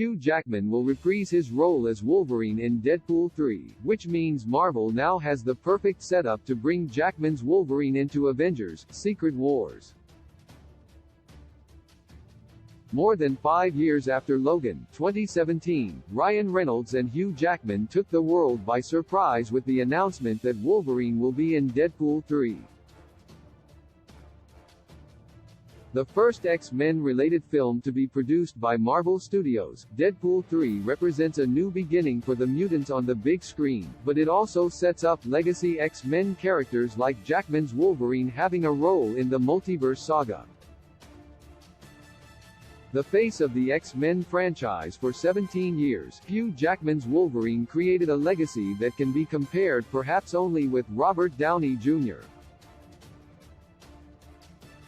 Hugh Jackman will reprise his role as Wolverine in Deadpool 3, which means Marvel now has the perfect setup to bring Jackman's Wolverine into Avengers: Secret Wars. More than 5 years after Logan, 2017, Ryan Reynolds and Hugh Jackman took the world by surprise with the announcement that Wolverine will be in Deadpool 3. The first X-Men related film to be produced by Marvel Studios, Deadpool 3 represents a new beginning for the mutants on the big screen, but it also sets up legacy X-Men characters like Jackman's Wolverine having a role in the multiverse saga. The face of the X-Men franchise for 17 years, Hugh Jackman's Wolverine created a legacy that can be compared perhaps only with Robert Downey Jr.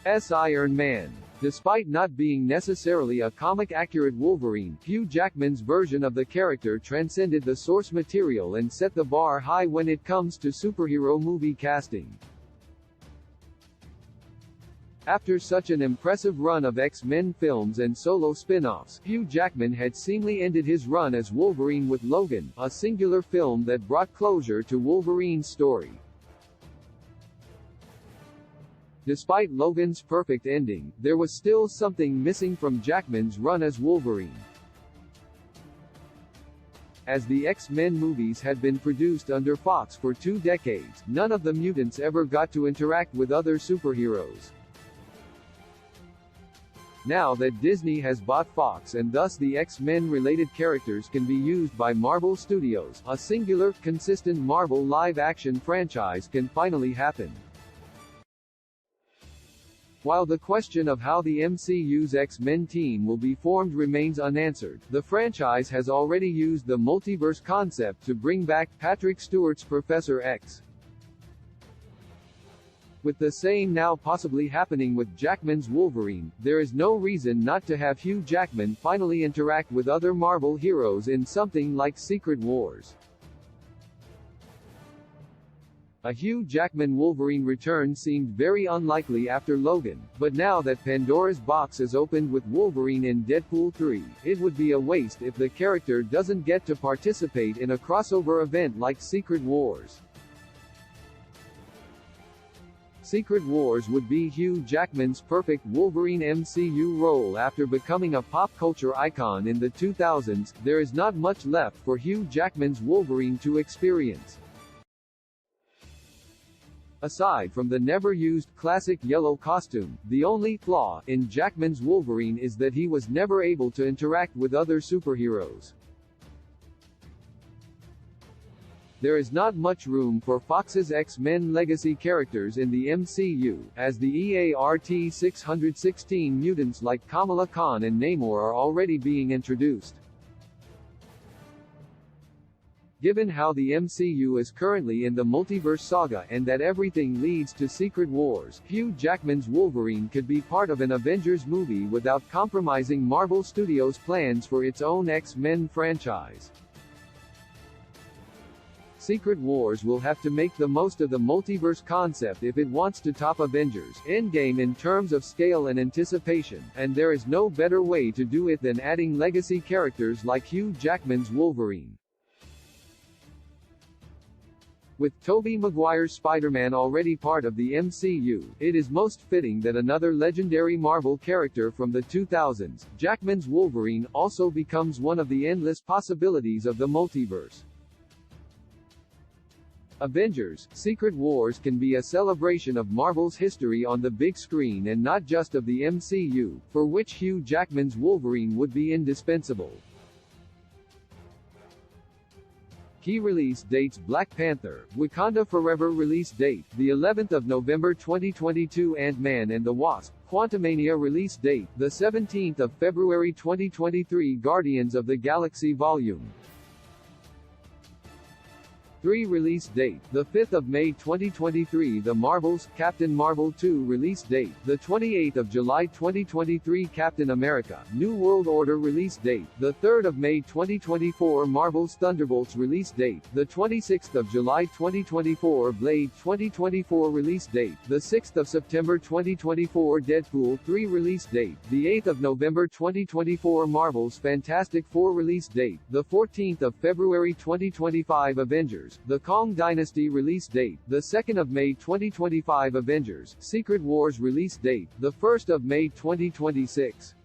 S. Iron Man. Despite not being necessarily a comic-accurate Wolverine, Hugh Jackman's version of the character transcended the source material and set the bar high when it comes to superhero movie casting. After such an impressive run of X-Men films and solo spin-offs, Hugh Jackman had seemingly ended his run as Wolverine with Logan, a singular film that brought closure to Wolverine's story. Despite Logan's perfect ending, there was still something missing from Jackman's run as Wolverine. As the X-Men movies had been produced under Fox for 2 decades, none of the mutants ever got to interact with other superheroes. Now that Disney has bought Fox and thus the X-Men related characters can be used by Marvel Studios, a singular, consistent Marvel live-action franchise can finally happen. While the question of how the MCU's X-Men team will be formed remains unanswered, the franchise has already used the multiverse concept to bring back Patrick Stewart's Professor X. With the same now possibly happening with Jackman's Wolverine, there is no reason not to have Hugh Jackman finally interact with other Marvel heroes in something like Secret Wars. A Hugh Jackman Wolverine return seemed very unlikely after Logan, but now that Pandora's box is opened with Wolverine in Deadpool 3, it would be a waste if the character doesn't get to participate in a crossover event like Secret Wars. Secret Wars would be Hugh Jackman's perfect Wolverine MCU role after becoming a pop culture icon in the 2000s. There is not much left for Hugh Jackman's Wolverine to experience. Aside from the never-used classic yellow costume, the only flaw in Jackman's Wolverine is that he was never able to interact with other superheroes. There is not much room for Fox's X-Men legacy characters in the MCU, as the EART 616 mutants like Kamala Khan and Namor are already being introduced. Given how the MCU is currently in the multiverse saga and that everything leads to Secret Wars, Hugh Jackman's Wolverine could be part of an Avengers movie without compromising Marvel Studios' plans for its own X-Men franchise. Secret Wars will have to make the most of the multiverse concept if it wants to top Avengers: Endgame in terms of scale and anticipation, and there is no better way to do it than adding legacy characters like Hugh Jackman's Wolverine. With Tobey Maguire's Spider-Man already part of the MCU, it is most fitting that another legendary Marvel character from the 2000s, Jackman's Wolverine, also becomes one of the endless possibilities of the multiverse. Avengers: Secret Wars can be a celebration of Marvel's history on the big screen and not just of the MCU, for which Hugh Jackman's Wolverine would be indispensable. Key release dates: Black Panther, Wakanda Forever release date, the 11th of November 2022. Ant-Man and the Wasp, Quantumania release date, the 17th of February 2023. Guardians of the Galaxy Volume 3 release date, the 5th of May 2023. The Marvels, Captain Marvel 2 release date, the 28th of July 2023. Captain America, New World Order release date, the 3rd of May 2024. Marvel's Thunderbolts release date, the 26th of July 2024. Blade 2024 release date, the 6th of September 2024. Deadpool 3 release date, the 8th of November 2024. Marvel's Fantastic Four release date, the 14th of February 2025. Avengers, The Kong Dynasty release date, the 2nd of May 2025. Avengers, Secret Wars release date, the 1st of May 2026.